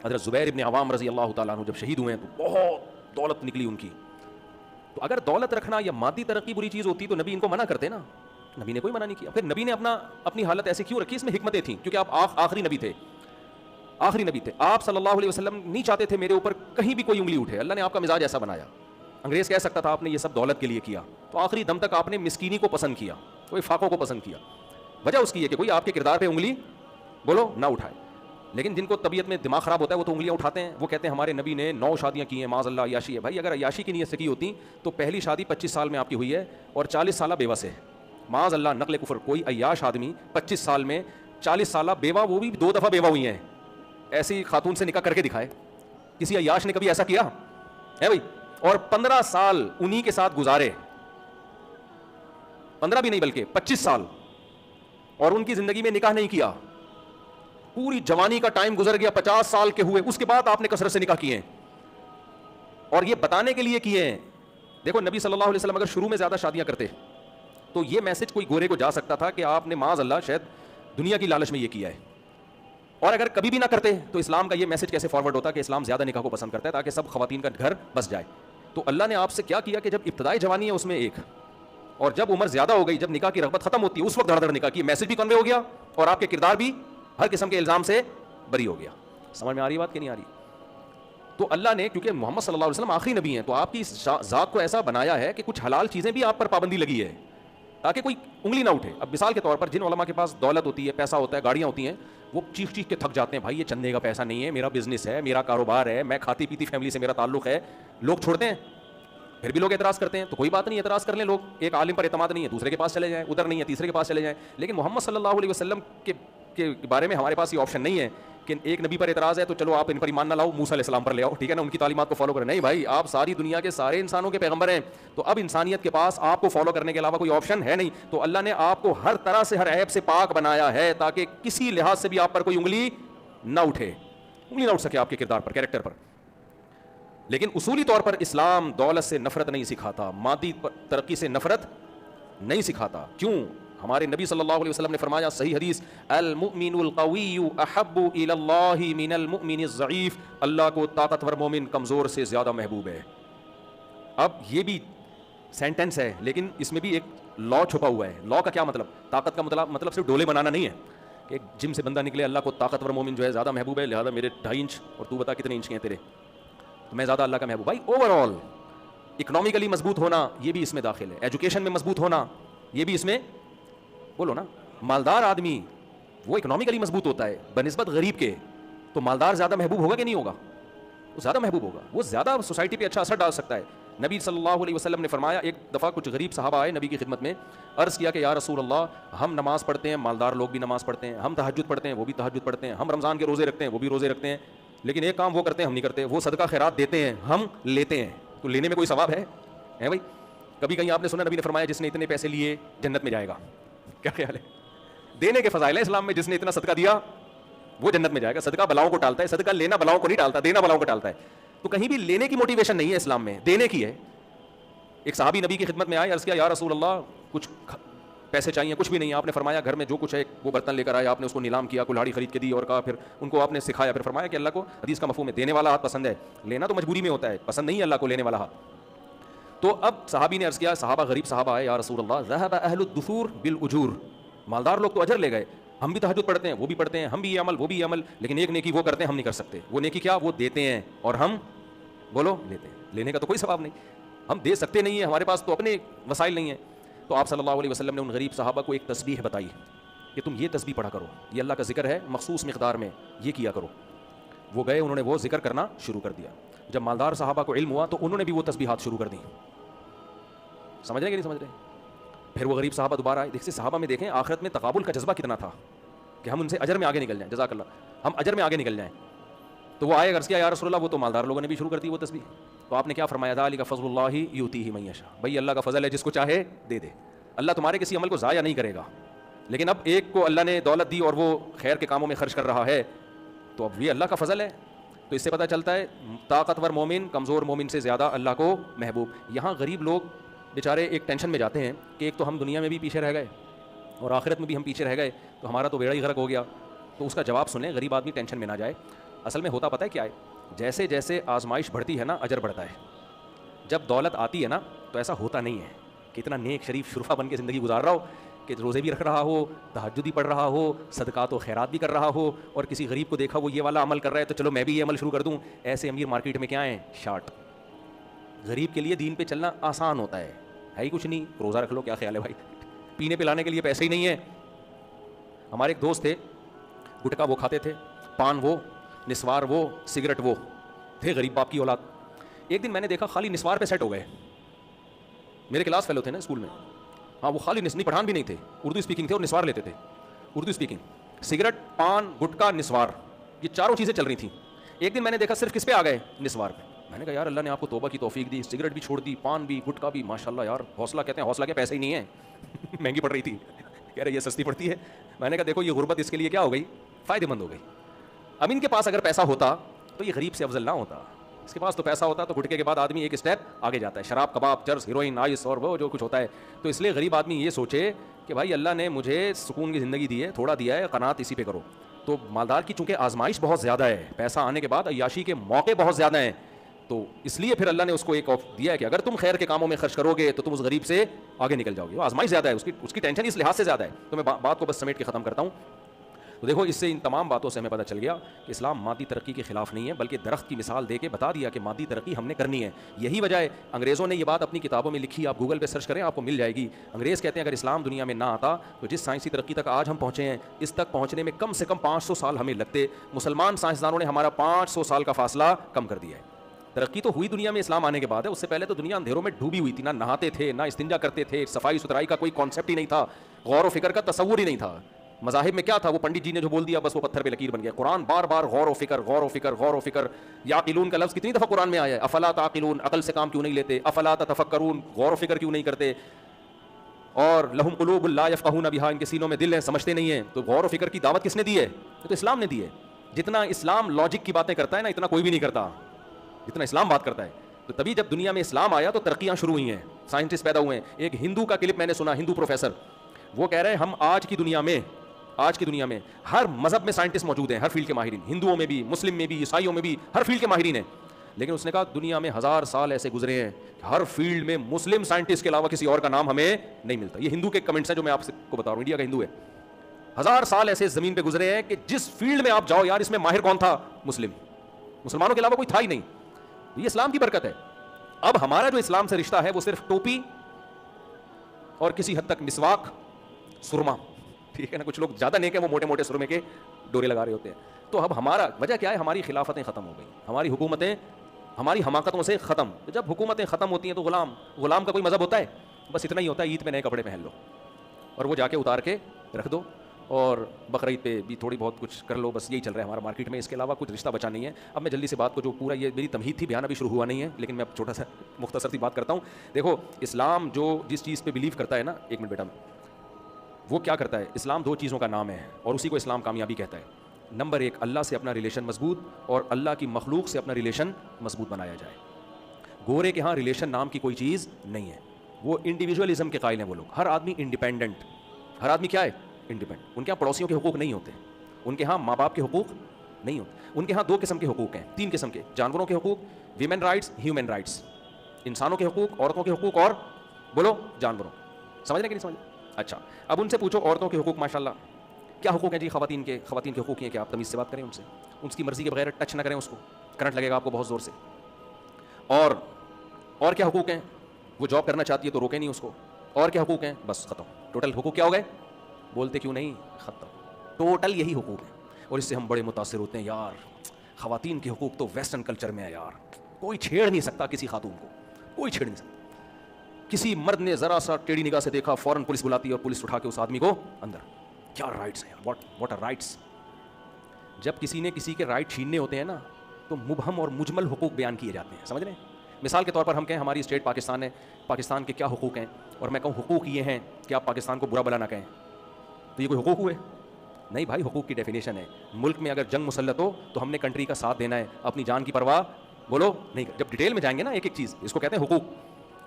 حضرت زبیر ابن عوام رضی اللہ تعالیٰ عنہ جب شہید ہوئے ہیں تو بہت دولت نکلی ان کی. تو اگر دولت رکھنا یا مادی ترقی بری چیز ہوتی تو نبی ان کو منع کرتے نا, نبی نے کوئی منع نہیں کیا. پھر نبی نے اپنی حالت ایسی کیوں رکھی؟ اس میں حکمتیں تھیں, کیونکہ آپ آخری نبی تھے. آپ صلی اللہ علیہ وسلم نہیں چاہتے تھے میرے اوپر کہیں بھی کوئی انگلی اٹھے. اللہ نے آپ کا مزاج ایسا بنایا. انگریز کہہ سکتا تھا آپ نے یہ سب دولت کے لیے کیا, تو آخری دم تک آپ نے مسکینی کو پسند کیا, کوئی فاقوں کو پسند کیا. وجہ اس کی ہے کہ کوئی آپ کے کردار پہ انگلی بولو نہ اٹھائے. لیکن جن کو طبیعت میں دماغ خراب ہوتا ہے وہ تو انگلیاں اٹھاتے ہیں. وہ کہتے ہیں ہمارے نبی نے 9 شادیاں کی ہیں, معاذ اللہ عیاشی ہے. بھائی اگر عیاشی کی نیت سے کی ہوتی تو پہلی شادی 25 سال میں آپ کی ہوئی ہے اور 40 سالہ بیوہ سے, معاذ اللہ نقل کفر. کوئی عیاش آدمی 25 سال میں 40 سالہ بیوہ, وہ بھی 2 دفعہ بیوہ ہوئی ہیں, ایسی خاتون سے نکاح کر کے دکھائے. کسی عیاش نے کبھی ایسا کیا ہے بھائی؟ اور 15 سال انہی کے ساتھ گزارے, 15 بھی نہیں بلکہ 25 سال, اور ان کی زندگی میں نکاح نہیں کیا. پوری جوانی کا ٹائم گزر گیا, 50 سال کے ہوئے, اس کے بعد آپ نے کثرت سے نکاح کیے ہیں. اور یہ بتانے کے لیے کیے ہیں. دیکھو نبی صلی اللہ علیہ وسلم اگر شروع میں زیادہ شادیاں کرتے تو یہ میسج کوئی گورے کو جا سکتا تھا کہ آپ نے معاذ اللہ شاید دنیا کی لالچ میں یہ کیا ہے. اور اگر کبھی بھی نہ کرتے تو اسلام کا یہ میسج کیسے فارورڈ ہوتا کہ اسلام زیادہ نکاح کو پسند کرتا ہے تاکہ سب خواتین کا گھر بس جائے. تو اللہ نے آپ سے کیا کیا کہ جب ابتدائی جوانی ہے اس میں ایک, اور جب عمر زیادہ ہو گئی, جب نکاح کی رغبت ختم ہوتی ہے, اس وقت دھڑ دھڑ نکاح کی. میسج بھی کنوے ہو گیا اور آپ کے کردار بھی ہر قسم کے الزام سے بری ہو گیا. سمجھ میں آ رہی بات کہ نہیں آ رہی؟ تو اللہ نے کیونکہ محمد صلی اللہ علیہ وسلم آخری نبی ہیں تو آپ کی ذات کو ایسا بنایا ہے کہ کچھ حلال چیزیں بھی آپ پر پابندی لگی ہے تاکہ کوئی انگلی نہ اٹھے. اب مثال کے طور پر جن علماء کے پاس دولت ہوتی ہے, پیسہ ہوتا ہے, گاڑیاں ہوتی ہیں, وہ چیخ چیخ کے تھک جاتے ہیں, بھائی یہ چندے کا پیسہ نہیں ہے, میرا بزنس ہے, میرا کاروبار ہے, میں کھاتی پیتی فیملی سے میرا تعلق ہے. لوگ چھوڑتے ہیں, پھر بھی لوگ اعتراض کرتے ہیں. تو کوئی بات نہیں, اعتراض کر لیں لوگ. ایک عالم پر اعتماد نہیں ہے, دوسرے کے پاس چلے جائیں, ادھر نہیں ہے, تیسرے کے پاس چلے جائیں. لیکن محمد صلی اللہ علیہ وسلم کے بارے میں ہمارے پاس یہ آپشن نہیں ہے کہ ایک نبی پر اعتراض ہے تو چلو آپ ان پر ایمان نہ لاؤ, موسیٰ علیہ السلام پر لے آؤ, ٹھیک ہے نا, ان کی تعلیمات کو فالو کریں. نہیں بھائی, آپ ساری دنیا کے سارے انسانوں کے پیغمبر ہیں, تو اب انسانیت کے پاس آپ کو فالو کرنے کے علاوہ کوئی آپشن ہے نہیں. تو اللہ نے آپ کو ہر طرح سے, ہر عیب سے پاک بنایا ہے تاکہ کسی لحاظ سے بھی آپ پر کوئی انگلی نہ اٹھے, انگلی نہ اٹھ سکے آپ کے کردار پر, کیریکٹر پر. لیکن اصولی طور پر اسلام دولت سے نفرت نہیں سکھاتا, مادی ترقی سے نفرت نہیں سکھاتا. کیوں؟ ہمارے نبی صلی اللہ علیہ وسلم نے فرمایا, صحیح حدیث, المؤمن القوی احب الی اللہ من المؤمن الضعیف, اللہ کو طاقتور مومن کمزور سے زیادہ محبوب ہے. اب یہ بھی سینٹنس ہے لیکن اس میں بھی ایک لا چھپا ہوا ہے. لا کا کیا مطلب؟ طاقت کا مطلب صرف ڈولے بنانا نہیں ہے کہ جم سے بندہ نکلے, اللہ کو طاقتور مومن جو ہے زیادہ محبوب ہے, لہذا میرے 2.5 انچ اور تو بتا کتنے انچ کے ہیں تیرے, تو میں زیادہ اللہ کا محبوب. بھائی اوور آل اکنامکلی مضبوط ہونا یہ بھی اس میں داخل ہے, ایجوکیشن میں مضبوط ہونا یہ بھی اس میں, بولو نا. مالدار آدمی وہ اکنامکلی مضبوط ہوتا ہے بنسبت غریب کے, تو مالدار زیادہ محبوب ہوگا کہ نہیں ہوگا؟ وہ زیادہ محبوب ہوگا, وہ زیادہ سوسائٹی پہ اچھا اثر ڈال سکتا ہے. نبی صلی اللہ علیہ وسلم نے فرمایا, ایک دفعہ کچھ غریب صحابہ آئے نبی کی خدمت میں, عرض کیا کہ یا رسول اللہ, ہم نماز پڑھتے ہیں, مالدار لوگ بھی نماز پڑھتے ہیں, ہم تہجد پڑھتے ہیں, وہ بھی تہجد پڑھتے ہیں, ہم رمضان کے روزے رکھتے ہیں, وہ بھی روزے رکھتے ہیں, لیکن ایک کام وہ کرتے ہیں ہم نہیں کرتے, وہ صدقہ خیرات دیتے ہیں, ہم لیتے ہیں. تو لینے میں کوئی ثواب ہے بھائی؟ کبھی کہیں آپ نے سنا نبی نے فرمایا جس نے اتنے پیسے لیے جنت میں جائے گا؟ کیا خیال ہے؟ دینے کے فضائل ہیں اسلام میں, جس نے اتنا صدقہ دیا وہ جنت میں جائے گا. صدقہ بلاؤں کو ٹالتا ہے, صدقہ لینا بلاؤں کو نہیں ٹالتا, دینا بلاؤں کو ٹالتا ہے. تو کہیں بھی لینے کی موٹیویشن نہیں ہے اسلام میں, دینے کی ہے. ایک صحابی نبی کی خدمت میں آئے, عرض کیا یا رسول اللہ کچھ پیسے چاہیے, کچھ بھی نہیں. آپ نے فرمایا گھر میں جو کچھ ہے وہ برتن لے کر آئے, آپ نے اس کو نیلام کیا, کلہاڑی خرید کے دی اور کہا, پھر ان کو آپ نے سکھایا, پھر فرمایا کہ اللہ کو حدیث کا مفہوم ہے دینے والا ہاتھ پسند ہے, لینا تو مجبوری میں ہوتا ہے, پسند نہیں ہے اللہ کو لینے والا ہاتھ. تو اب صحابی نے عرض کیا, صحابہ غریب صحابہ آئے, یا رسول اللہ ذهب اہل الدثور بالاجور, مالدار لوگ تو اجر لے گئے, ہم بھی تہجد پڑھتے ہیں, وہ بھی پڑھتے ہیں, ہم بھی یہ عمل وہ بھی یہ عمل, لیکن ایک نیکی وہ کرتے ہیں ہم نہیں کر سکتے. وہ نیکی کیا؟ وہ دیتے ہیں اور ہم بولو لیتے ہیں. لینے کا تو کوئی ثواب نہیں, ہم دے سکتے نہیں ہیں, ہمارے پاس تو اپنے وسائل نہیں ہیں. تو آپ صلی اللہ علیہ وسلم نے ان غریب صحابہ کو ایک تسبیح بتائی کہ تم یہ تسبیح پڑھا کرو, یہ اللہ کا ذکر ہے مخصوص مقدار میں, یہ کیا کرو. وہ گئے, انہوں نے وہ ذکر کرنا شروع کر دیا. جب مالدار صحابہ کو علم ہوا تو انہوں نے بھی وہ تسبیحات شروع کر دی. سمجھ رہے کہ نہیں سمجھ رہے؟ پھر وہ غریب صحابہ دوبارہ آئے. دیکھتے صحابہ میں دیکھیں آخرت میں تقابل کا جذبہ کتنا تھا کہ ہم ان سے اجر میں آگے نکل جائیں, جزاک اللہ, ہم اجر میں آگے نکل جائیں. تو وہ آئے, عرض کیا یا رسول اللہ وہ تو مالدار لوگوں نے بھی شروع کر دی وہ تسبیح. تو آپ نے کیا فرمایا, ذالک فضل اللہ یؤتیہ من یشاء, بھائی اللہ کا فضل ہے, جس کو چاہے دے دے. اللہ تمہارے کسی عمل کو ضائع نہیں کرے گا. لیکن اب ایک کو اللہ نے دولت دی اور وہ خیر کے کاموں میں خرچ کر رہا ہے, تو اب یہ اللہ کا فضل ہے. تو اس سے پتہ چلتا ہے طاقتور مومن کمزور مومن سے زیادہ اللہ کو محبوب. یہاں غریب لوگ بیچارے ایک ٹینشن میں جاتے ہیں کہ ایک تو ہم دنیا میں بھی پیچھے رہ گئے اور آخرت میں بھی ہم پیچھے رہ گئے, تو ہمارا تو بیڑا ہی غرق ہو گیا. تو اس کا جواب سنیں, غریب آدمی ٹینشن میں نہ جائے. اصل میں ہوتا پتہ ہے کیا ہے, جیسے جیسے آزمائش بڑھتی ہے نا اجر بڑھتا ہے. جب دولت آتی ہے نا تو ایسا ہوتا نہیں ہے کہ اتنا نیک شریف شرفا بن کے زندگی گزار رہا ہو کہ روزے بھی رکھ رہا ہو, تہجد بھی پڑھ رہا ہو, صدقات و خیرات بھی کر رہا ہو, اور کسی غریب کو دیکھا وہ یہ والا عمل کر رہا ہے تو چلو میں بھی یہ عمل شروع کر دوں. ایسے امیر مارکیٹ میں کیا ہیں, شارٹ. غریب کے لیے دین پہ چلنا آسان ہوتا ہے ہی کچھ نہیں, روزہ رکھ لو, کیا خیال ہے بھائی, پینے پلانے کے لیے پیسے ہی نہیں ہے. ہمارے ایک دوست تھے, گٹکا وہ کھاتے تھے, پان وہ, نسوار وہ, سگریٹ وہ, تھے غریب باپ کی اولاد. ایک دن میں نے دیکھا خالی نسوار پہ سیٹ ہو گئے. میرے کلاس فیلو تھے نا اسکول میں, ہاں وہ خالی نہیں, پٹھان بھی نہیں تھے, اردو اسپیکنگ تھے اور نسوار لیتے تھے, اردو اسپیکنگ. سگریٹ, پان, گٹکا, نسوار, یہ چاروں چیزیں چل رہی تھیں. ایک دن میں نے دیکھا صرف کس پہ آ گئے, نسوار پہ. میں نے کہا یار اللہ نے آپ کو توبہ کی توفیق دی, سگریٹ بھی چھوڑ دی, پان بھی, گٹکا بھی, ماشاءاللہ یار حوصلہ. کہتے ہیں حوصلہ کے پیسے ہی نہیں ہیں, مہنگی پڑ رہی تھی. کہہ رہے یہ سستی پڑتی ہے. میں نے کہا دیکھو یہ غربت اس کے لیے کیا ہو گئی, فائدہ مند ہو گئی. اب ان کے پاس اگر پیسہ ہوتا تو یہ غریب سے افضل نہ ہوتا. اس کے پاس تو پیسہ ہوتا تو گٹکے کے بعد آدمی ایک اسٹیپ آگے جاتا ہے, شراب, کباب, چرس, ہیروئن, آئس اور وہ جو کچھ ہوتا ہے. تو اس لیے غریب آدمی یہ سوچے کہ بھائی اللہ نے مجھے سکون کی زندگی دی ہے, تھوڑا دیا ہے, قناعت اسی پہ کرو. تو مالدار کی چونکہ آزمائش بہت زیادہ ہے, پیسہ آنے کے بعد عیاشی کے موقع بہت زیادہ ہیں, تو اس لیے پھر اللہ نے اس کو ایک دیا ہے کہ اگر تم خیر کے کاموں میں خرچ کرو گے تو تم اس غریب سے آگے نکل جاؤ گے. وہ آزمائش زیادہ ہے, اس کی ٹینشن اس لحاظ سے زیادہ ہے. تو میں بات کو بس سمیٹ کے ختم کرتا ہوں. تو دیکھو اس سے ان تمام باتوں سے ہمیں پتہ چل گیا کہ اسلام مادی ترقی کے خلاف نہیں ہے, بلکہ درخت کی مثال دے کے بتا دیا کہ مادی ترقی ہم نے کرنی ہے. یہی وجہ ہے انگریزوں نے یہ بات اپنی کتابوں میں لکھی, آپ گوگل پہ سرچ کریں آپ کو مل جائے گی. انگریز کہتے ہیں اگر اسلام دنیا میں نہ آتا تو جس سائنسی ترقی تک آج ہم پہنچے ہیں اس تک پہنچنے میں کم سے کم 500 سال ہمیں لگتے. مسلمان سائنسدانوں نے ہمارا 500 سال کا فاصلہ کم کر دیا ہے. ترقی تو ہوئی دنیا میں اسلام آنے کے بعد ہے, اس سے پہلے تو دنیا اندھیروں میں ڈوبی ہوئی تھی, نہ نہاتے تھے, نہ استنجا کرتے تھے, صفائی ستھرائی کا کوئی کانسیپٹ ہی نہیں تھا, غور و فکر کا تصور ہی نہیں تھا. مذاہب میں کیا تھا, وہ پنڈت جی نے جو بول دیا بس وہ پتھر پہ لکیر بن گیا. قرآن بار بار غور و فکر, غور و فکر, غور و فکر. یعقلون کا لفظ کتنی دفعہ قرآن میں آیا ہے, افلا تعقلون, عقل سے کام کیوں نہیں لیتے, افلا تتفکرون, غور و فکر کیوں نہیں کرتے. اور لہم قلوب لا یفقہون بہا, ان کے سینوں میں دل ہیں سمجھتے نہیں ہیں. تو غور و فکر کی دعوت کس نے دی ہے, تو اسلام نے دی ہے. جتنا اسلام لاجک کی باتیں کرتا ہے نا اتنا کوئی بھی نہیں کرتا جتنا اسلام بات کرتا ہے. تو تبھی جب دنیا میں اسلام آیا تو ترقیاں شروع ہوئی ہیں, سائنٹسٹ پیدا ہوئے ہیں. ایک ہندو کا کلپ میں نے سنا, ہندو پروفیسر, وہ کہہ رہے ہیں ہم آج کی دنیا میں ہر مذہب میں سائنٹسٹ موجود ہیں, ہر فیلڈ کے ماہرین, ہندوؤں میں بھی, مسلم میں بھی, عیسائیوں میں بھی, ہر فیلڈ کے ماہرین ہیں. لیکن اس نے کہا دنیا میں 1000 سال ایسے گزرے ہیں کہ ہر فیلڈ میں مسلم سائنٹسٹ کے علاوہ کسی اور کا نام ہمیں نہیں ملتا. یہ ہندو کے کمنٹس ہیں جو میں آپ کو بتا رہا ہوں, انڈیا کا ہندو ہے. 1000 سال ایسے زمین پہ گزرے ہیں کہ جس فیلڈ میں آپ جاؤ یار اس میں ماہر کون تھا, مسلمانوں کے علاوہ کوئی تھا ہی نہیں. یہ اسلام کی برکت ہے. اب ہمارا جو اسلام سے رشتہ ہے وہ صرف ٹوپی اور کسی حد تک مسواک, سرما, ٹھیک ہے نا. کچھ لوگ زیادہ نیک ہیں وہ موٹے موٹے سرمے کے ڈورے لگا رہے ہوتے ہیں. تو اب ہمارا وجہ کیا ہے, ہماری خلافتیں ختم ہو گئی, ہماری حکومتیں ہماری حماقتوں سے ختم. جب حکومتیں ختم ہوتی ہیں تو غلام کا کوئی مذہب ہوتا ہے, بس اتنا ہی ہوتا ہے عید میں نئے کپڑے پہن لو اور وہ جا کے اتار کے رکھ دو, اور بقرعید پہ بھی تھوڑی بہت کچھ کر لو, بس یہی چل رہا ہے ہمارا مارکیٹ میں. اس کے علاوہ کچھ رشتہ بچا نہیں ہے. اب میں جلدی سے بات کو, جو پورا یہ میری تمہید تھی, بیان ابھی شروع ہوا نہیں ہے, لیکن میں اب چھوٹا سا مختصر سی بات کرتا ہوں. دیکھو اسلام جو جس چیز پہ بلیو کرتا ہے نا, ایک منٹ بیٹا, وہ کیا کرتا ہے, اسلام 2 چیزوں کا نام ہے اور اسی کو اسلام کامیابی کہتا ہے. نمبر 1, اللہ سے اپنا ریلیشن مضبوط, اور اللہ کی مخلوق سے اپنا ریلیشن مضبوط بنایا جائے. گورے کے ہاں ریلیشن نام کی کوئی چیز نہیں ہے, وہ انڈیویجولزم کے قائل ہیں وہ لوگ. ہر آدمی انڈیپینڈنٹ, ہر آدمی کیا ہے, انڈیپینڈنٹ. ان کے یہاں پڑوسیوں کے حقوق نہیں ہوتے, ان کے ہاں ماں باپ کے حقوق نہیں ہوتے. ان کے ہاں 2 قسم کے حقوق ہیں, 3 قسم کے, جانوروں کے حقوق, ویمن رائٹس, ہیومن رائٹس. انسانوں کے حقوق, عورتوں کے حقوق, اور بولو جانوروں. سمجھ رہے کہ نہیں سمجھ؟ اچھا, اب ان سے پوچھو عورتوں کے حقوق, ماشاء اللہ کیا حقوق ہیں جی خواتین کے حقوق ہیں کہ آپ تمیز سے بات کریں ان سے, ان کی مرضی کے بغیر ٹچ نہ کریں اس کو, کرنٹ لگے گا آپ کو بہت زور سے. اور کیا حقوق ہیں, وہ جاب کرنا چاہتی ہے تو روکیں نہیں اس کو. اور کیا حقوق ہیں, بس ختم. ٹوٹل حقوق کیا ہو گئے, بولتے کیوں نہیں, ختم. ٹوٹل یہی حقوق ہیں. اور اس سے ہم بڑے متاثر ہوتے ہیں, یار خواتین کے حقوق تو ویسٹرن کلچر میں ہے یار, کوئی چھیڑ نہیں سکتا کسی خاتون کو, کوئی چھیڑ نہیں سکتا. کسی مرد نے ذرا سا ٹیڑھی نگاہ سے دیکھا فوراً پولیس بلاتی ہے اور پولیس اٹھا کے اس آدمی کو اندر. کیا رائٹس ہیں, واٹ آر رائٹس. جب کسی نے کسی کے رائٹ چھیننے ہوتے ہیں نا تو مبہم اور مجمل حقوق بیان کیے جاتے ہیں, سمجھ رہے ہیں. مثال کے طور پر ہم کہیں ہماری اسٹیٹ پاکستان ہے, پاکستان کے کیا حقوق ہیں, اور میں کہوں حقوق یہ ہیں کہ آپ پاکستان کو برا بلا نہ کہیں, تو یہ کوئی حقوق ہوئے؟ نہیں بھائی, حقوق کی ڈیفینیشن ہے, ملک میں اگر جنگ مسلط ہو تو ہم نے کنٹری کا ساتھ دینا ہے, اپنی جان کی پرواہ بولو نہیں. جب ڈیٹیل میں جائیں گے نا ایک ایک چیز, اس کو کہتے ہیں حقوق.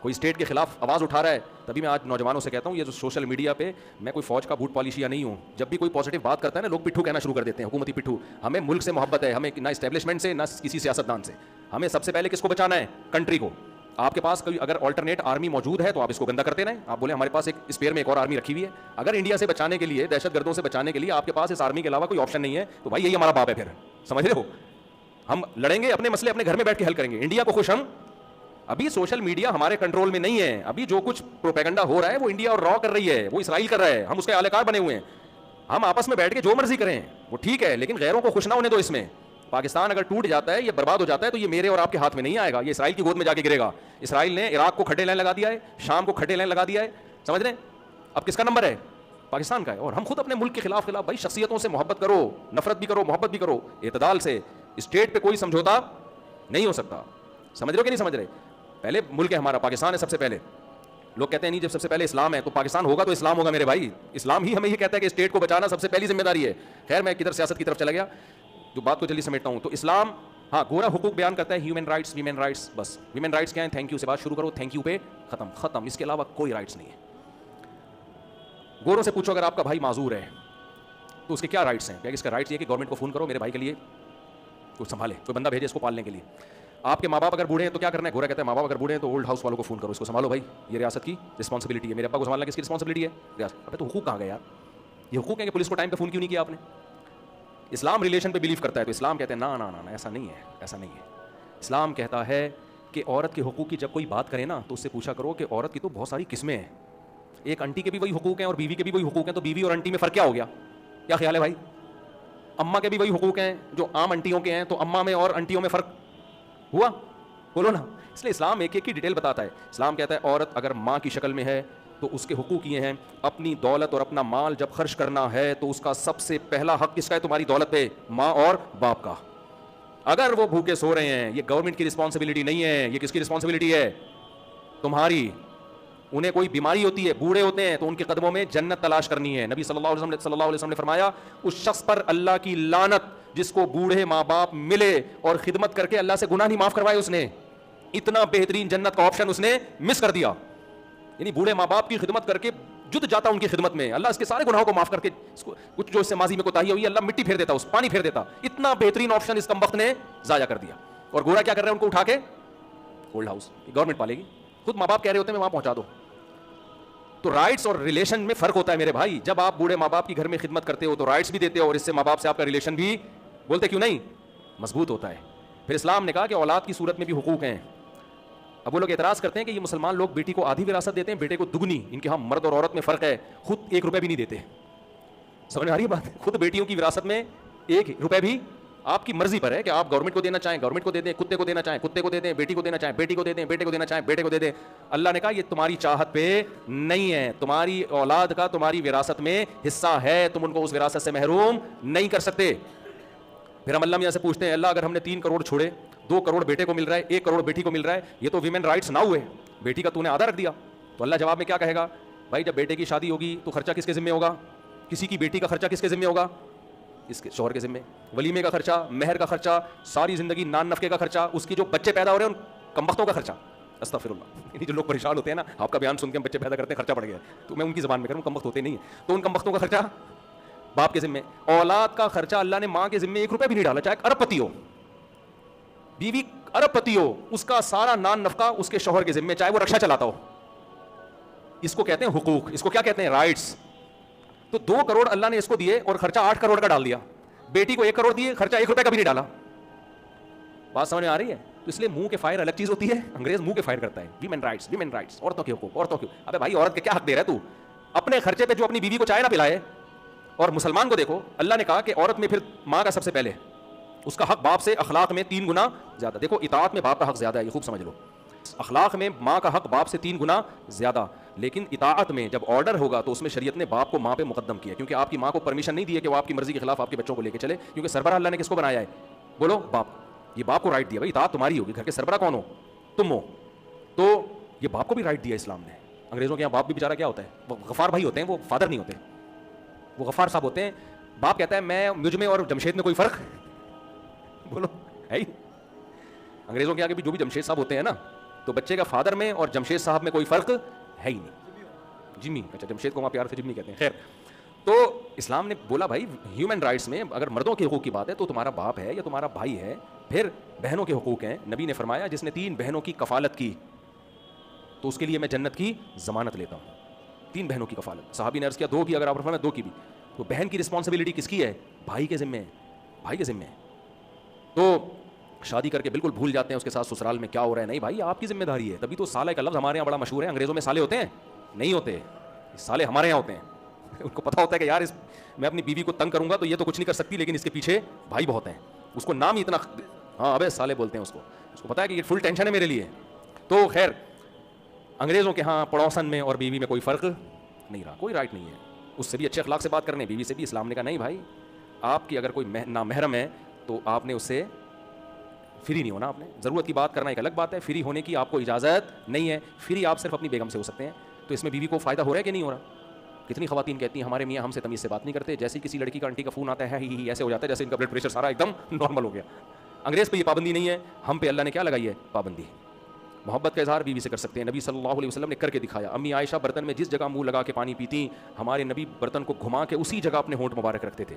کوئی اسٹیٹ کے خلاف آواز اٹھا رہا ہے, تبھی میں آج نوجوانوں سے کہتا ہوں یہ جو سوشل میڈیا پہ, میں کوئی فوج کا بوٹ پالیشیا نہیں ہوں, جب بھی کوئی پازیٹیو بات کرتا ہے نا لوگ پٹھو کہنا شروع کر دیتے ہیں, حکومتی پٹھو. ہمیں ملک سے محبت ہے, ہمیں نہ اسٹیبلشمنٹ سے نہ کسی سیاستدان سے. ہمیں سب سے پہلے کس کو بچانا ہے؟ کنٹری کو. آپ کے پاس کوئی اگر آلٹرنیٹ آرمی موجود ہے تو آپ اس کو گندا کرتے رہیں. آپ بولیں ہمارے پاس ایک اسپیئر میں ایک اور آرمی رکھی ہوئی ہے. اگر انڈیا سے بچانے کے لیے, دہشت گردوں سے بچانے کے لیے آپ کے پاس اس آرمی کے علاوہ کوئی آپشن نہیں ہے تو بھائی یہی ہمارا باپ ہے. پھر سمجھ رہے ہو, ہم لڑیں گے اپنے مسئلے اپنے گھر میں بیٹھ کے حل کریں گے. انڈیا کو خوش ہم, ابھی سوشل میڈیا ہمارے کنٹرول میں نہیں ہے. ابھی جو کچھ پروپیگنڈا ہو رہا ہے وہ انڈیا اور را کر رہی ہے, وہ اسرائیل کر رہا ہے, ہم اس کے اہلکار بنے ہوئے ہیں. ہم آپس میں بیٹھ کے جو مرضی کریں وہ ٹھیک ہے, لیکن غیروں کو خوش نہ ہونے دو. اس میں پاکستان اگر ٹوٹ جاتا ہے, یہ برباد ہو جاتا ہے, تو یہ میرے اور آپ کے ہاتھ میں نہیں آئے گا, یہ اسرائیل کی گود میں جا کے گرے گا. اسرائیل نے عراق کو کھڈے لائن لگا دیا ہے, شام کو کھڈے لائن لگا دیا ہے, سمجھ رہے ہیں؟ اب کس کا نمبر ہے؟ پاکستان کا ہے. اور ہم خود اپنے ملک کے خلاف بھائی شخصیتوں سے محبت کرو, نفرت بھی کرو, محبت بھی کرو, اعتدال سے. اسٹیٹ پہ کوئی سمجھوتا نہیں ہو سکتا. سمجھ رہے ہو کہ نہیں سمجھ رہے؟ پہلے ملک ہے ہمارا, پاکستان ہے سب سے پہلے. لوگ کہتے ہیں نہیں جب سب سے پہلے اسلام ہے تو پاکستان ہوگا تو اسلام ہوگا. میرے بھائی اسلام ہی ہمیں یہ کہتا ہے کہ اسٹیٹ کو بچانا سب سے پہلی ذمہ داری ہے. خیر میں کدھر سیاست کی طرف چلا گیا, جو بات کو جلدی سمیٹتا ہوں. تو اسلام ہاں گورا حقوق بیان کرتا ہے, ہیومن رائٹس, ویمن رائٹس, بس ویمن رائٹس کیا ہیں؟ تھینک یو سے بات شروع کرو, تھینک یو پہ ختم ختم, اس کے علاوہ کوئی رائٹس نہیں ہے. گوروں سے پوچھو اگر آپ کا بھائی معذور ہے تو اس کے کیا رائٹس ہیں؟ کیا اس کا رائٹس یہ کہ گورنمنٹ کو فون کرو میرے بھائی کے لیے کچھ سنبھالے, کوئی بندہ بھیجے اس کو پالنے کے لیے. آپ کے ماں باپ اگر بوڑھے ہیں تو کیا کرنا ہے؟ گورا کہتا ہے ماں باپ اگر بوڑھے ہیں تو اولڈ ہاؤس والوں کو فون کرو, اس کو سنبھالو بھائی, یہ ریاست کی رسپانسبلٹی ہے. میرے ابا کو سنبھالنا کس کی رسپانسبلٹی ہے؟ ریاست. ابے تو حقوق کہاں گئے یار؟ یہ حقوق ہیں کہ پولیس کو ٹائم پہ فون کیوں نہیں کیا آپ نے؟ اسلام ریلیشن پہ بلیو کرتا ہے تو اسلام کہتے ہیں نا نا نا ایسا نہیں ہے, ایسا نہیں ہے. اسلام کہتا ہے کہ عورت کے حقوق کی جب کوئی بات کرے نا تو اس سے پوچھا کرو کہ عورت کی تو بہت ساری قسمیں ہیں. ایک انٹی کے بھی وہی حقوق ہیں اور بیوی کے بھی وہی حقوق ہیں, تو بیوی اور انٹی میں فرق کیا ہو گیا؟ کیا خیال ہے بھائی؟ اماں کے بھی وہی حقوق ہیں جو عام انٹیوں کے ہیں, تو اماں میں اور انٹیوں میں فرق ہوا؟ بولو نا. اس لیے اسلام ایک ایک کی ڈیٹیل بتاتا ہے. اسلام کہتا ہے عورت اگر ماں کی شکل میں ہے تو اس کے حقوق یہ ہیں, اپنی دولت اور اپنا مال جب خرچ کرنا ہے تو اس کا سب سے پہلا حق کس کا ہے تمہاری دولت پہ؟ ماں اور باپ کا. اگر وہ بھوکے سو رہے ہیں یہ گورنمنٹ کی رسپانسبلٹی نہیں ہے, یہ کس کی رسپانسبلٹی ہے؟ تمہاری. انہیں کوئی بیماری ہوتی ہے, بوڑھے ہوتے ہیں, تو ان کے قدموں میں جنت تلاش کرنی ہے. نبی صلی اللہ علیہ وسلم نے فرمایا اس شخص پر اللہ کی لعنت جس کو بوڑھے ماں باپ ملے اور خدمت کر کے اللہ سے گناہ نہیں معاف کروائے. اس نے اتنا بہترین جنت کا آپشن اس نے مس کر دیا. یعنی بوڑھے ماں باپ کی خدمت کر کے جد جاتا ان کی خدمت میں, اللہ اس کے سارے گناہوں کو معاف کر کے, کچھ جو اس سے ماضی میں کوتاہی ہوئی اللہ مٹی پھیر دیتا, اس پانی پھیر دیتا. اتنا بہترین آپشن اس کم وقت نے ضائع کر دیا. اور گورا کیا کر رہے ہیں؟ ان کو اٹھا کے اولڈ ہاؤس, گورنمنٹ پالے گی. خود ماں باپ کہہ رہے ہوتے ہیں وہاں پہنچا دو. تو رائٹس اور ریلیشن میں فرق ہوتا ہے میرے بھائی. جب آپ بوڑھے ماں باپ کی گھر میں خدمت کرتے ہو تو رائٹس بھی دیتے ہو, اور اس سے ماں باپ سے آپ کا ریلیشن بھی بولتے کیوں نہیں مضبوط ہوتا ہے. پھر اسلام نے کہا کہ اولاد کی صورت میں بھی حقوق ہیں. اب وہ لوگ اعتراض کرتے ہیں کہ یہ مسلمان لوگ بیٹی کو آدھی وراثت دیتے ہیں, بیٹے کو دگنی. ان کے ہاں مرد اور عورت میں فرق ہے, خود 1 روپے بھی نہیں دیتے. سمجھ میں آ رہی ہے بات؟ خود بیٹیوں کی وراثت میں 1 روپے بھی آپ کی مرضی پر ہے کہ آپ گورنمنٹ کو دینا چاہیں گورنمنٹ کو دے دیں, کتے کو دینا چاہیں کتے کو دے دیں, بیٹی کو دینا چاہیں بیٹی کو دے دیں, بیٹے کو دینا چاہیں بیٹے کو دے دیں. اللہ نے کہا یہ تمہاری چاہت پہ نہیں ہے, تمہاری اولاد کا تمہاری وراثت میں حصہ ہے, تم ان کو اس وراثت سے محروم نہیں کر سکتے. پھر ہم اللہ میاں سے پوچھتے ہیں اللہ اگر ہم نے 3 کروڑ چھوڑے, 2 کروڑ بیٹے کو مل رہا ہے, 1 کروڑ بیٹی کو مل رہا ہے, یہ تو ویمن رائٹس نہ ہوئے, بیٹی کا تو نے آدھا رکھ دیا. تو اللہ جواب میں کیا کہے گا؟ بھائی جب بیٹے کی شادی ہوگی تو خرچہ کس کے ذمہ ہوگا؟ کسی کی بیٹی کا خرچہ کس کے ذمہ ہوگا؟ اس کے شوہر کے ذمہ. ولیمے کا خرچہ, مہر کا خرچہ, ساری زندگی نان نفقے کا خرچہ, اس کی جو بچے پیدا ہو رہے ہیں ان کمبختوں کا خرچہ. استغفر اللہ. جو لوگ پریشان ہوتے ہیں نا آپ کا بیان سن کے, ہم بچے پیدا کرتے ہیں خرچہ بڑھ گیا, تو میں ان کی زبان میں کروں کمبخت ہوتے نہیں ہیں, تو ان کمبختوں کا خرچہ باپ کے ذمہ. اولاد کا خرچہ اللہ نے ماں کے ذمہ 1 روپے بھی نہیں ڈالا, چاہے ارب پتی ہو, بیوی ارب پتی ہو, اس کا سارا نان نفقہ اس کے شوہر کے ذمہ, چاہے وہ رکشا چلاتا ہو. اس کو کہتے ہیں حقوق, اس کو کیا کہتے ہیں؟ رائٹس. تو 2 کروڑ اللہ نے اس کو دیے اور خرچہ 8 کروڑ کا ڈال دیا. بیٹی کو 1 کروڑ دیے, خرچہ 1 روپے کا بھی نہیں ڈالا. بات سمجھ میں آ رہی ہے؟ تو اس لیے منہ کے فائر الگ چیز ہوتی ہے, انگریز منہ کے فائر کرتا ہے. ویمن رائٹس, ویمن رائٹس, عورتوں کے حقوق, عورتوں کے. ابے بھائی عورت کے کیا حق دے رہا ہے تو؟ اپنے خرچے پہ جو اپنی بیوی کو چائے نہ پلائے. اور مسلمان کو دیکھو, اللہ نے کہا کہ عورت میں پھر ماں کا سب سے پہلے اس کا حق باپ سے اخلاق میں 3 گنا زیادہ. دیکھو اطاعت میں باپ کا حق زیادہ ہے, یہ خوب سمجھ لو. اخلاق میں ماں کا حق باپ سے 3 گنا زیادہ. لیکن اطاعت میں جب آرڈر ہوگا تو اس میں شریعت نے باپ کو ماں پہ مقدم کیا, کیونکہ آپ کی ماں کو پرمیشن نہیں دی ہے کہ وہ آپ کی مرضی کے خلاف آپ کے بچوں کو لے کے چلے, کیونکہ سربراہ اللہ نے کس کو بنایا ہے؟ بولو باپ. یہ باپ کو رائٹ دیا, بھائی اطاعت تمہاری ہوگی, گھر کے سربراہ کون ہو؟ تم ہو. تو یہ باپ کو بھی رائٹ دیا اسلام نے. انگریزوں کے یہاں باپ بھی بیچارہ کیا ہوتا ہے, وہ غفار بھائی ہوتے ہیں, وہ فادر نہیں ہوتے, وہ غفار صاحب ہوتے ہیں. باپ کہتا ہے میں مجھ میں اور جمشید میں کوئی فرق بولو ہے ہی. انگریزوں کے آگے بھی جو بھی جمشید صاحب ہوتے ہیں نا, تو بچے کا فادر میں اور جمشید صاحب میں کوئی فرق ہے ہی نہیں. جمی, اچھا جمشید کو وہاں پیار سے جمی کہتے ہیں. خیر, تو اسلام نے بولا بھائی ہیومن رائٹس میں اگر مردوں کے حقوق کی بات ہے تو تمہارا باپ ہے یا تمہارا بھائی ہے, پھر بہنوں کے حقوق ہیں. نبی نے فرمایا جس نے 3 بہنوں کی کفالت کی تو اس کے لیے میں جنت کی ضمانت لیتا ہوں. 3 بہنوں کی کفالت, صحابی نے عرض کیا 2 کی, اگر آپ فرمایا 2 کی بھی, تو بہن کی رسپانسبلٹی کس کی ہے؟ بھائی کے ذمہ ہے, بھائی کے ذمہ ہے. تو شادی کر کے بالکل بھول جاتے ہیں اس کے ساتھ سسرال میں کیا ہو رہا ہے. نہیں بھائی, آپ کی ذمہ داری ہے. تبھی تو سالہ کا لفظ ہمارے یہاں بڑا مشہور ہے. انگریزوں میں سالے ہوتے ہیں نہیں ہوتے, سالے ہمارے یہاں ہوتے ہیں. ان کو پتا ہوتا ہے کہ یار میں اپنی بیوی کو تنگ کروں گا تو یہ تو کچھ نہیں کر سکتی, لیکن اس کے پیچھے بھائی بہت ہیں. اس کو نام ہی اتنا, ہاں ابے سالے بولتے ہیں اس کو پتا ہے کہ یہ فل ٹینشن ہے میرے لیے. تو خیر, انگریزوں کے ہاں پڑوسن میں اور بیوی میں کوئی فرق نہیں رہا, کوئی رائٹ نہیں ہے. اس سے بھی اچھے اخلاق سے بات کرنے, بیوی سے بھی اسلام نے کہا نہیں بھائی, آپ کی اگر کوئی نامحرم ہے تو آپ نے اس سے فری نہیں ہونا. آپ نے ضرورت کی بات کرنا ایک الگ بات ہے, فری ہونے کی آپ کو اجازت نہیں ہے. فری آپ صرف اپنی بیگم سے ہو سکتے ہیں. تو اس میں بیوی کو فائدہ ہو رہا ہے کہ نہیں ہو رہا؟ کتنی خواتین کہتی ہیں ہمارے میاں ہم سے تمیز سے بات نہیں کرتے, جیسے کسی لڑکی کا آنٹی کا فون آتا ہے ہی ایسے ہو جاتا ہے جیسے ان کا بلڈ پریشر سارا ایک دم نارمل ہو گیا. انگریز پہ یہ پابندی نہیں ہے, ہم پہ اللہ نے کیا لگائی ہے پابندی. محبت کا اظہار بیوی سے کر سکتے ہیں. نبی صلی اللہ علیہ وسلم نے کر کے دکھایا. امی عائشہ برتن میں جس جگہ منہ لگا کے پانی پیتی, ہمارے نبی برتن کو گھما کے اسی جگہ اپنے ہونٹ مبارک رکھتے تھے.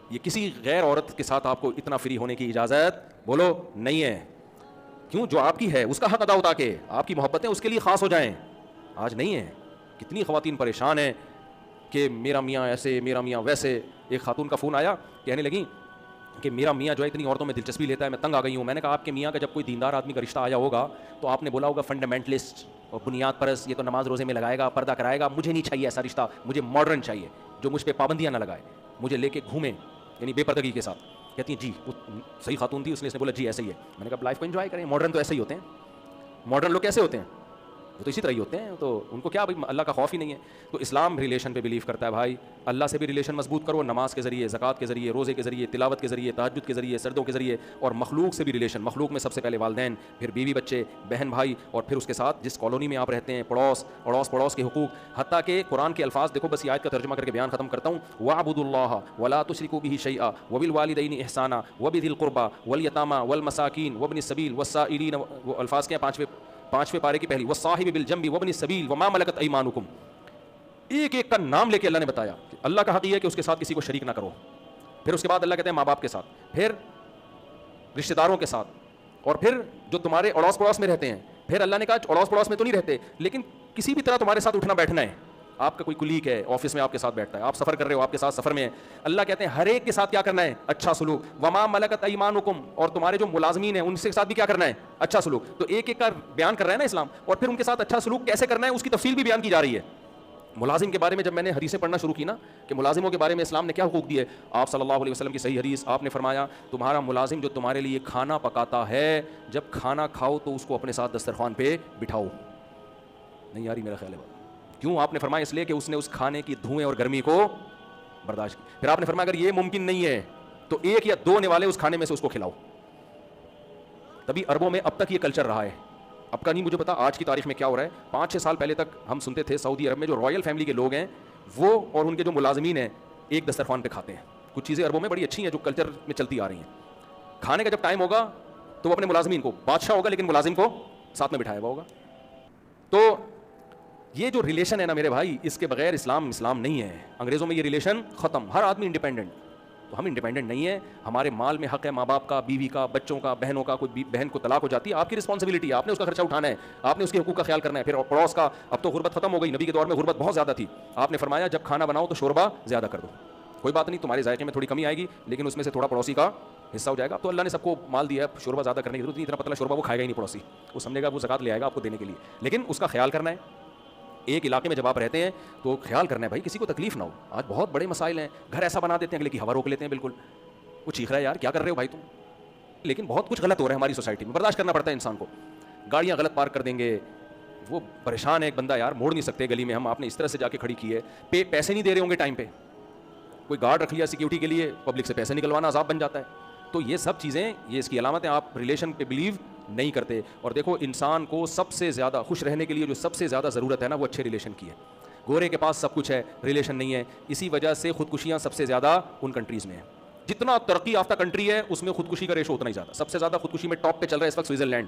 یہ کسی غیر عورت کے ساتھ آپ کو اتنا فری ہونے کی اجازت بولو نہیں ہے. کیوں؟ جو آپ کی ہے اس کا حق ادا ہوتا کہ آپ کی محبتیں اس کے لیے خاص ہو جائیں. آج نہیں ہے. کتنی خواتین پریشان ہیں کہ میرا میاں ایسے, میرا میاں ویسے. ایک خاتون کا فون آیا, کہنے لگی کہ میرا میاں جو ہے اتنی عورتوں میں دلچسپی لیتا ہے, میں تنگ آ گئی ہوں. میں نے کہا آپ کے میاں کا جب کوئی دیندار آدمی کا رشتہ آیا ہوگا تو آپ نے بولا ہوگا فنڈامنٹلسٹ اور بنیاد پرست, یہ تو نماز روزے میں لگائے گا, پردہ کرائے گا. مجھے نہیں چاہیے ایسا رشتہ, مجھے ماڈرن چاہیے جو مجھ پہ پابندیاں نہ لگائے, مجھے لے کے گھومے, یعنی بے پردگی کے ساتھ. کہتی ہیں جی, وہ صحیح خاتون تھی, اس نے بولا جی ایسے ہی ہے. میں نے کہا لائف کو انجوائے کریں. ماڈرن تو ایسے ہی ہوتے ہیں. ماڈرن لوگ کیسے ہوتے ہیں؟ وہ تو اسی طرح ہی ہوتے ہیں. تو ان کو کیا بھائی اللہ کا خوف ہی نہیں ہے. تو اسلام ریلیشن پہ بلیو کرتا ہے بھائی. اللہ سے بھی ریلیشن مضبوط کرو, نماز کے ذریعے, زکوٰۃ کے ذریعے, روزے کے ذریعے, تلاوت کے ذریعے, تہجد کے ذریعے, سردوں کے ذریعے, اور مخلوق سے بھی ریلیشن. مخلوق میں سب سے پہلے والدین, پھر بیوی بچے, بہن بھائی, اور پھر اس کے ساتھ جس کالونی میں آپ رہتے ہیں پڑوس کے حقوق. حتیٰ کہ قرآن کے الفاظ دیکھو, بس یہ آیت کا ترجمہ کر کے بیان ختم کرتا ہوں. وَاعْبُدُوا اللَّهَ وَلَا تُشْرِكُوا بِهِ شَيْئًا وَبِالْوَالِدَيْنِ إِحْسَانًا وَبِذِي الْقُرْبَى وَالْيَتَامَى وَالْمَسَاكِينِ وَابْنِ السَّبِيلِ وَالسَّائِلِينَ. وہ الفاظ کیا ہیں؟ پانچویں پارے کی پہلی, وَالصَّاحِبِ بِالْجَنبِ وَابْنِ السَّبِيلِ وَمَا مَلَكَتْ أَيْمَانُكُمْ. ایک ایک کا نام لے کے اللہ نے بتایا. اللہ کا حق یہ ہے کہ اس کے ساتھ کسی کو شریک نہ کرو. پھر اس کے بعد اللہ کہتے ہیں ماں باپ کے ساتھ, پھر رشتہ داروں کے ساتھ, اور پھر جو تمہارے اڑوس پڑوس میں رہتے ہیں. پھر اللہ نے کہا اڑوس پڑوس میں تو نہیں رہتے, لیکن کسی بھی طرح تمہارے ساتھ اٹھنا بیٹھنا ہے. آپ کا کوئی کلیگ ہے آفس میں آپ کے ساتھ بیٹھتا ہے, آپ سفر کر رہے ہو آپ کے ساتھ سفر میں ہے, اللہ کہتے ہیں ہر ایک کے ساتھ کیا کرنا ہے؟ اچھا سلوک. وما ملکت ایمانکم, اور تمہارے جو ملازمین ہیں ان کے ساتھ بھی کیا کرنا ہے؟ اچھا سلوک. تو ایک ایک کا بیان کر رہا ہے نا اسلام, اور پھر ان کے ساتھ اچھا سلوک کیسے کرنا ہے اس کی تفصیل بھی بیان کی جا رہی ہے. ملازم کے بارے میں جب میں نے حدیثیں پڑھنا شروع کی نا کہ ملازموں کے بارے میں اسلام نے کیا حقوق دیے, آپ صلی اللہ علیہ وسلم کی صحیح حدیث, آپ نے فرمایا تمہارا ملازم جو تمہارے لیے کھانا پکاتا ہے, جب کھانا کھاؤ تو اس کو اپنے ساتھ دسترخوان پہ بٹھاؤ. نہیں یاری میرا خیال ہے بات. کیوں؟ آپ نے فرمایا اس لیے کہ اس نے اس کھانے کی دھوئیں اور گرمی کو برداشت کی. پھر آپ نے فرمایا اگر یہ ممکن نہیں ہے تو 1 یا 2 نوالے اس کھانے میں سے اس کو کھلاؤ. تبھی عربوں میں اب تک یہ کلچر رہا ہے. اب کا نہیں مجھے پتا آج کی تاریخ میں کیا ہو رہا ہے. 5-6 سال پہلے تک ہم سنتے تھے سعودی عرب میں جو رائل فیملی کے لوگ ہیں وہ اور ان کے جو ملازمین ہیں ایک دسترخوان پہ کھاتے ہیں. کچھ چیزیں عربوں میں بڑی اچھی ہیں جو کلچر میں چلتی آ رہی ہیں. کھانے کا جب ٹائم ہوگا تو وہ اپنے ملازمین کو, بادشاہ ہوگا لیکن ملازم کو ساتھ میں بٹھایا ہوا ہوگا. تو یہ جو ریلیشن ہے نا میرے بھائی, اس کے بغیر اسلام نہیں ہے. انگریزوں میں یہ ریلیشن ختم, ہر آدمی انڈیپینڈنٹ. تو ہم انڈیپینڈنٹ نہیں ہیں. ہمارے مال میں حق ہے ماں باپ کا, بیوی کا, بچوں کا, بہنوں کا. کوئی بہن کو طلاق ہو جاتی ہے, آپ کی رسپانسبلٹی ہے, آپ نے اس کا خرچہ اٹھانا ہے, آپ نے اس کے حقوق کا خیال کرنا ہے. پھر پڑوس کا, اب تو غربت ختم ہو گئی, نبی کے دور میں غربت بہت زیادہ تھی. آپ نے فرمایا جب کھانا بناؤ تو شوربہ زیادہ کر دو. کوئی بات نہیں, تمہارے ذائقے میں تھوڑی کمی آئے گی لیکن اس میں سے تھوڑا پڑوسی کا حصہ ہو جائے گا. تو اللہ نے سب کو مال دیا ہے, شوربہ زیادہ کرنے کی ضرورت نہیں. اتنا پتلا شوربہ وہ کھائے گا ہی نہیں پڑوسی, وہ سمجھے گا وہ زکات لے آئے گا آپ کو دینے کے لیے, لیکن اس کا خیال کرنا ہے. ایک علاقے میں جب آپ رہتے ہیں تو خیال کرنا ہے بھائی کسی کو تکلیف نہ ہو. آج بہت بڑے مسائل ہیں, گھر ایسا بنا دیتے ہیں اگلے کی ہوا روک لیتے ہیں. بالکل وہ چیخ رہا ہے یار کیا کر رہے ہو بھائی تم, لیکن بہت کچھ غلط ہو رہا ہے ہماری سوسائٹی میں, برداشت کرنا پڑتا ہے انسان کو. گاڑیاں غلط پارک کر دیں گے, وہ پریشان ہے ایک بندہ, یار موڑ نہیں سکتے گلی میں, ہم آپ نے اس طرح سے جا کے کھڑی کی ہے, پیسے نہیں دے رہے ہوں گے ٹائم پہ, کوئی گارڈ رکھ لیا سیکیورٹی کے لیے, پبلک سے پیسے نکلوانا عذاب بن جاتا ہے. تو یہ سب چیزیں, یہ اس کی علامت ہیں آپ ریلیشن پہ بلیو نہیں کرتے. اور دیکھو انسان کو سب سے زیادہ خوش رہنے کے لیے جو سب سے زیادہ ضرورت ہے نا وہ اچھے ریلیشن کی ہے. گورے کے پاس سب کچھ ہے, ریلیشن نہیں ہے. اسی وجہ سے خودکشیاں سب سے زیادہ ان کنٹریز میں ہیں. جتنا ترقی یافتہ کنٹری ہے اس میں خودکشی کا ریشو اتنا ہی زیادہ. سب سے زیادہ خودکشی میں ٹاپ پہ چل رہا ہے اس وقت سوئٹزرلینڈ.